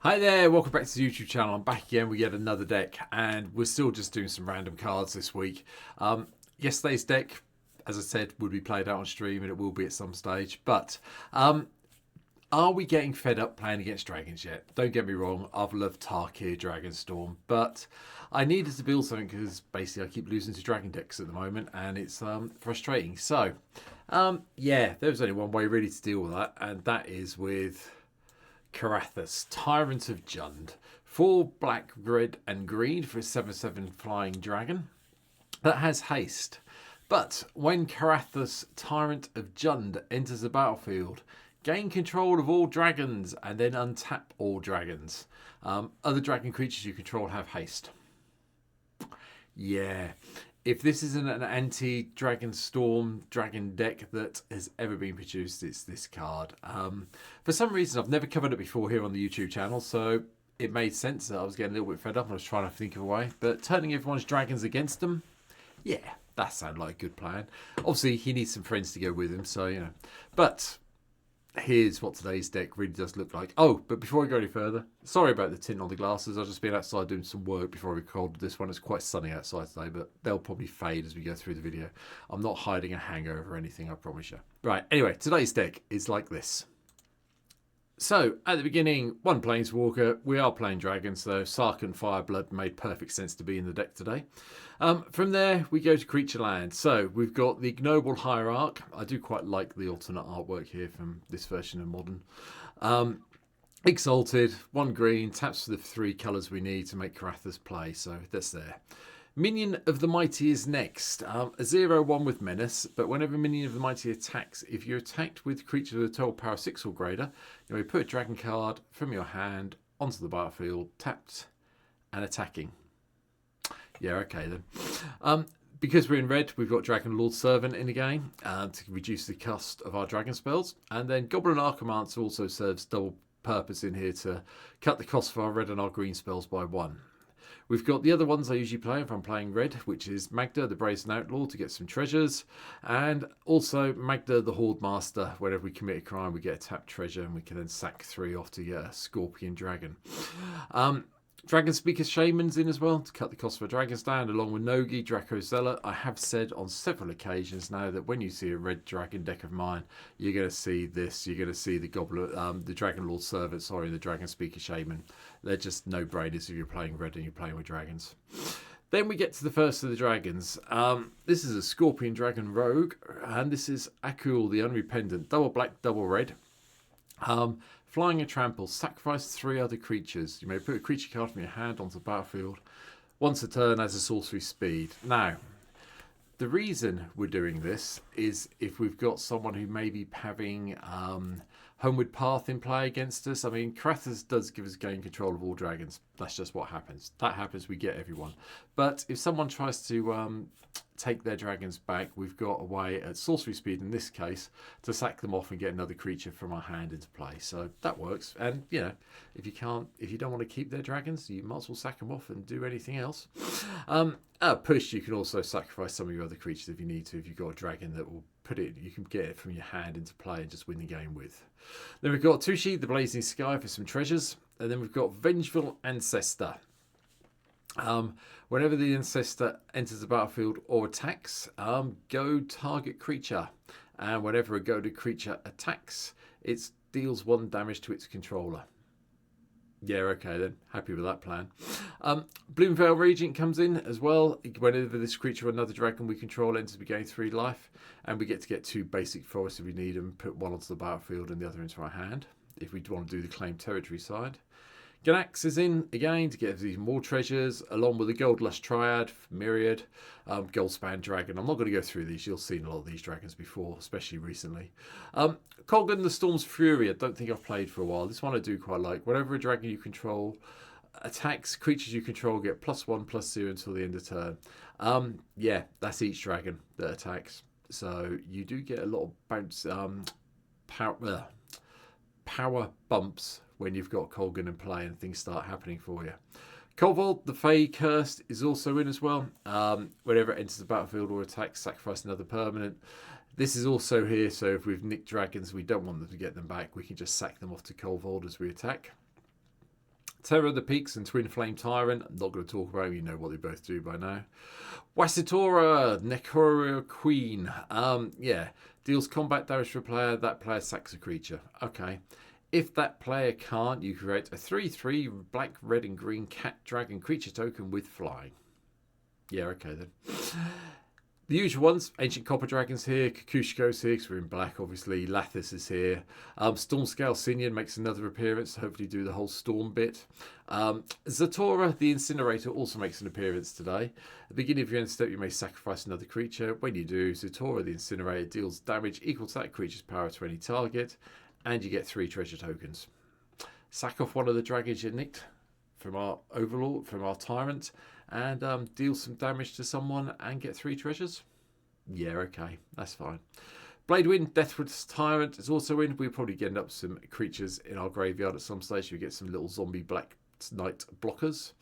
Hi there, welcome back to the YouTube channel. I'm back again with yet another deck, and we're still just doing some random cards this week. Yesterday's deck, as I said, would be played out on stream, and it will be at some stage. But are we getting fed up playing against dragons yet? Don't get me wrong, I've loved Tarkir, Dragonstorm, but I needed to build something because basically I keep losing to dragon decks at the moment, and it's frustrating. So, yeah, there's only one way really to deal with that, and that is with Karrthus, Tyrant of Jund. 4 black, red, and green for a 7/7 flying dragon that has haste. But when Karrthus, Tyrant of Jund, enters the battlefield, gain control of all dragons and then untap all dragons. Other dragon creatures you control have haste. Yeah. If this isn't an anti-Dragonstorm dragon deck that has ever been produced, it's this card. For some reason, I've never covered it before here on the YouTube channel, so it made sense that I was getting a little bit fed up and I was trying to think of a way. But turning everyone's dragons against them, yeah, that sounded like a good plan. Obviously, he needs some friends to go with him, so, you know. But here's what today's deck really does look like. Oh, but before I go any further, sorry about the tint on the glasses. I've just been outside doing some work before I recorded this one. It's quite sunny outside today, but they'll probably fade as we go through the video. I'm not hiding a hangover or anything, I promise you. Right, anyway, today's deck is like this. So, at the beginning, one Planeswalker. We are playing dragons, so Sark and Fireblood made perfect sense to be in the deck today. From there, we go to Creature Land. So, we've got the Ignoble Hierarch. I do quite like the alternate artwork here from this version of Modern. Exalted, 1 green, taps for the 3 colours we need to make Karrthus play, so that's there. Minion of the Mighty is next. A 0/1 with Menace, but whenever Minion of the Mighty attacks, if you're attacked with creatures with a total power 6 or greater, you may put a dragon card from your hand onto the battlefield, tapped and attacking. Yeah, okay then. Because we're in red, we've got Dragon Lord Servant in the game to reduce the cost of our dragon spells. And then Goblin Archomancer also serves double purpose in here to cut the cost of our red and our green spells by 1. We've got the other ones I usually play if I'm playing red, which is Magda, the Brazen Outlaw, to get some treasures. And also Magda, the Horde Master. Whenever we commit a crime, we get a tapped treasure, and we can then sack 3 off to get a Scorpion Dragon. Dragon Speaker Shaman's in as well to cut the cost of a Dragon Stand, along with Nogi, Draco Zealot. I have said on several occasions now that when you see a red dragon deck of mine, you're going to see this. You're going to see the Goblin, the Dragon Lord Servant, the Dragon Speaker Shaman. They're just no-brainers if you're playing red and you're playing with dragons. Then we get to the first of the dragons. This is a Scorpion Dragon Rogue, and this is Akul, the Unrepentant, double black, double red. Flying a trample, sacrifice 3 other creatures. You may put a creature card from your hand onto the battlefield. Once a turn as a sorcery speed. Now, the reason we're doing this is if we've got someone who may be having Homeward Path in play against us. I mean, Karrthus does give us gain control of all dragons. That's just what happens. That happens, we get everyone. But if someone tries to take their dragons back, we've got a way at sorcery speed in this case to sack them off and get another creature from our hand into play. So that works. And you know, if you don't want to keep their dragons, you might as well sack them off and do anything else. Push, you can also sacrifice some of your other creatures if you need to. If you've got a dragon that will put it, you can get it from your hand into play and just win the game with. Then we've got Tushi, the Blazing Sky, for some treasures. And then we've got Vengeful Ancestor. Whenever the Ancestor enters the battlefield or attacks, go target creature. And whenever a goaded creature attacks, it deals 1 damage to its controller. Yeah, okay then. Happy with that plan. Bloomvale Regent comes in as well. Whenever this creature or another dragon we control enters, we gain 3 life. And we get to get 2 basic forests if we need them. Put 1 onto the battlefield and the other into our hand, if we want to do the claim territory side. Ganax is in again to get us even more treasures, along with the Gold Lust Triad, Myriad, Goldspan Dragon. I'm not going to go through these. You've seen a lot of these dragons before, especially recently. Kolgan, the Storm's Fury. I don't think I've played for a while. This one I do quite like. Whenever a dragon you control attacks, creatures you control get +1/+0 until the end of turn. Yeah, that's each dragon that attacks. So you do get a lot of bounce, power bumps when you've got Kolgan in play and things start happening for you. Kobold, the Fey Cursed, is also in as well. Whenever it enters the battlefield or attacks, sacrifice another permanent. This is also here, so if we've nicked dragons, we don't want them to get them back. We can just sack them off to Kobold as we attack. Terror of the Peaks and Twin Flame Tyrant. I'm not going to talk about them. You know what they both do by now. Wasitora, Nekoria Queen. Yeah, deals combat damage to a player. That player sacks a creature. Okay. If that player can't, you create a 3/3 black, red, and green cat dragon creature token with flying. Yeah, okay then. The usual ones, Ancient Copper Dragon's here, Kakushiko's here because we're in black, obviously. Lathis is here. Stormscale Sinian makes another appearance, hopefully do the whole storm bit. Zatora, the Incinerator, also makes an appearance today. At the beginning of your end step, you may sacrifice another creature. When you do, Zatora, the Incinerator, deals damage equal to that creature's power to any target, and you get 3 treasure tokens. Sack off one of the dragons you nicked from our Overlord, from our Tyrant, and deal some damage to someone and get 3 treasures. Yeah, okay, that's fine. Bladewind, Deathwood's Tyrant is also in. We'll probably end up some creatures in our graveyard at some stage. We get some little zombie black knight blockers.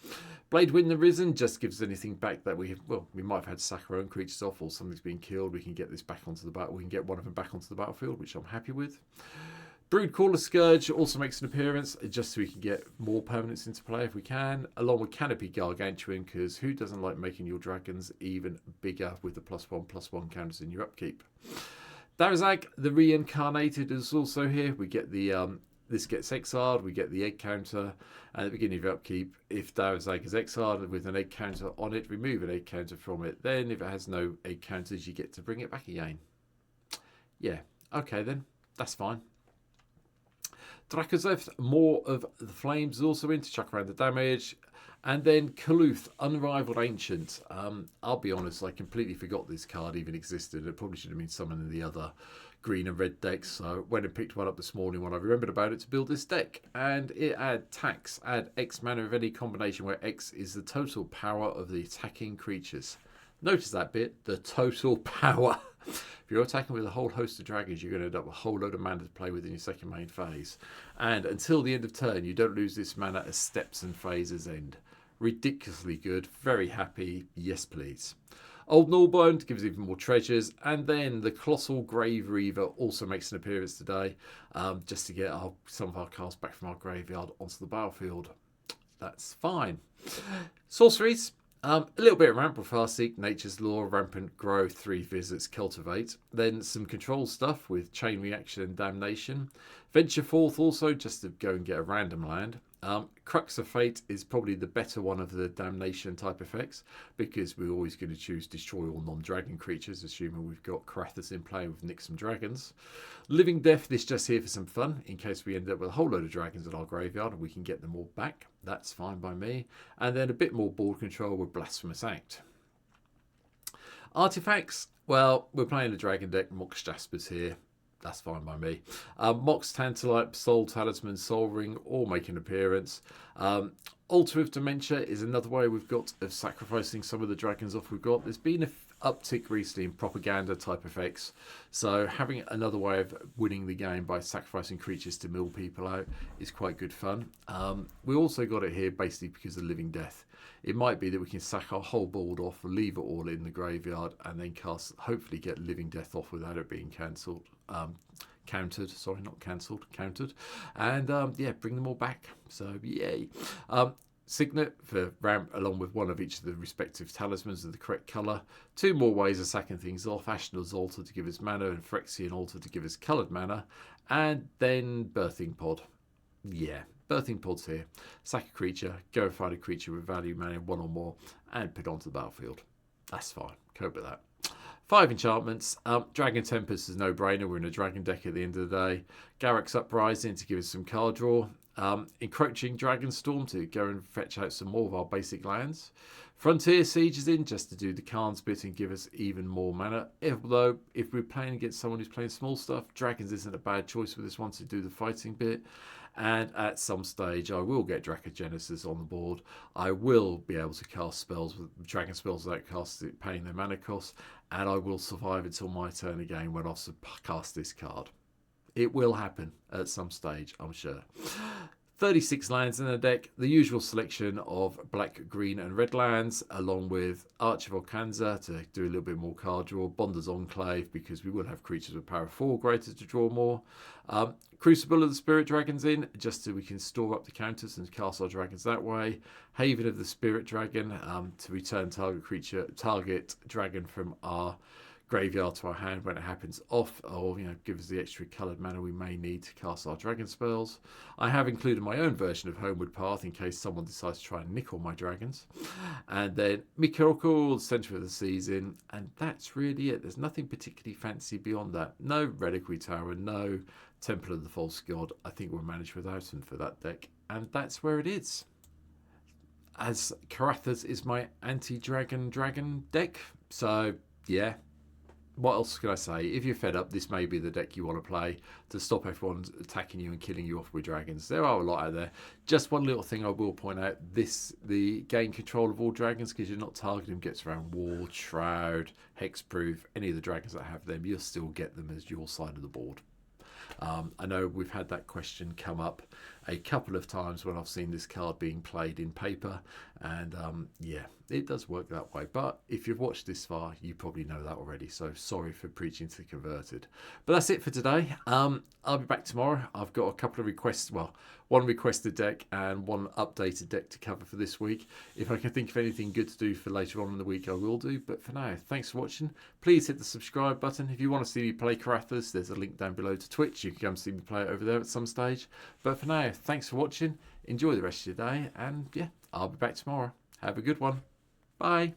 Bladewind the Risen just gives anything back that we have. Well, we might have had to sack our own creatures off, or something's been killed. We can get this back onto the battle. We can get one of them back onto the battlefield, which I'm happy with. Broodcaller Scourge also makes an appearance, just so we can get more permanents into play if we can, along with Canopy Gargantuan, because who doesn't like making your dragons even bigger with the +1/+1 counters in your upkeep? Darazag, the Reincarnated, is also here. We get the this gets exiled, we get the egg counter, and at the beginning of your upkeep, if Darazag is exiled with an egg counter on it, remove an egg counter from it. Then if it has no egg counters, you get to bring it back again. Yeah, okay then, that's fine. Dragonstorm, more of the flames is also in to chuck around the damage. And then Karrthus, Unrivaled Ancient. I'll be honest, I completely forgot this card even existed. It probably should have been summoned in the other green and red decks. So I went and picked one up this morning when I remembered about it to build this deck. And it add tax, add X mana of any combination where X is the total power of the attacking creatures. Notice that bit, the total power. If you're attacking with a whole host of dragons, you're going to end up with a whole load of mana to play with in your second main phase. And until the end of turn, you don't lose this mana as steps and phases end. Ridiculously good, very happy, yes please. Old Nullbone gives even more treasures, and then the Colossal Grave Reaver also makes an appearance today, just to get some of our cards back from our graveyard onto the battlefield. That's fine. Sorceries. A little bit of Rampant Farseek, Nature's Law, Rampant Growth, 3 Visits, Cultivate. Then some control stuff with Chain Reaction and Damnation. Venture Forth also, just to go and get a random land. Crux of Fate is probably the better one of the Damnation type effects, because we're always going to choose Destroy all non-dragon creatures, assuming we've got Karrthus in play with Nick some dragons. Living Death is just here for some fun, in case we end up with a whole load of dragons in our graveyard and we can get them all back. That's fine by me. And then a bit more board control with Blasphemous Act. Artifacts, well, we're playing a dragon deck. Mox Jasper's here. That's fine by me. Mox Tantalite, Soul Talisman, Soul Ring all make an appearance. Altar of Dementia is another way we've got of sacrificing some of the dragons off we've got. There's been an uptick recently in propaganda type effects. So having another way of winning the game by sacrificing creatures to mill people out is quite good fun. We also got it here basically because of Living Death. It might be that we can sack our whole board off, leave it all in the graveyard, and then cast, hopefully get Living Death off without it being cancelled. Countered, sorry, not cancelled, countered. And yeah, bring them all back. So yay. Signet for ramp along with one of each of the respective talismans of the correct colour. 2 more ways of sacking things off. Ashnod's Altar to give us mana and Phyrexian Altar to give us coloured mana. And then Birthing Pod. Yeah, Birthing Pod's here. Sack a creature, go and find a creature with value mana 1 or more and put onto the battlefield. That's fine, cope with that. 5 enchantments. Dragon Tempest is no-brainer. We're in a dragon deck at the end of the day. Garruk's Uprising to give us some card draw. Encroaching Dragonstorm to go and fetch out some more of our basic lands. Frontier Siege is in just to do the Khan's bit and give us even more mana. Although, if we're playing against someone who's playing small stuff, Dragons isn't a bad choice for this one to do the fighting bit. And at some stage, I will get Dracogenesis on the board. I will be able to cast spells, with dragon spells without paying their mana costs. And I will survive until my turn again when I'll cast this card. It will happen at some stage, I'm sure. 36 lands in the deck, the usual selection of black, green and red lands, along with Arch of Volcanza to do a little bit more card draw, Bonder's Enclave because we will have creatures with power 4 greater to draw more, Crucible of the Spirit Dragons in, just so we can store up the counters and cast our dragons that way, Haven of the Spirit Dragon to return target dragon from our graveyard to our hand when it happens off, or give us the extra coloured mana we may need to cast our dragon spells. I have included my own version of Homeward Path in case someone decides to try and nick all my dragons. And then Mikoroku, Centre of the Season, and that's really it. There's nothing particularly fancy beyond that. No Reliquary Tower, no Temple of the False God. I think we'll manage without them for that deck, and that's where it is. As Karrthus is my anti-dragon deck, so yeah. What else can I say? If you're fed up, this may be the deck you want to play to stop everyone attacking you and killing you off with dragons. There are a lot out there. Just one little thing I will point out. The gain control of all dragons, because you're not targeting them, gets around Wall, Shroud, Hexproof, any of the dragons that have them, you'll still get them as your side of the board. I know we've had that question come up a couple of times when I've seen this card being played in paper, and yeah, it does work that way. But if you've watched this far, you probably know that already, so sorry for preaching to the converted. But that's it for today. I'll be back tomorrow. I've got a couple of requests, well, one requested deck and one updated deck to cover for this week. If I can think of anything good to do for later on in the week, I will do. But for now, thanks for watching. Please hit the subscribe button. If you want to see me play Karrthus, there's a link down below to Twitch. You can come see me play it over there at some stage. But for now, thanks for watching. Enjoy the rest of your day. And yeah, I'll be back tomorrow. Have a good one. Bye.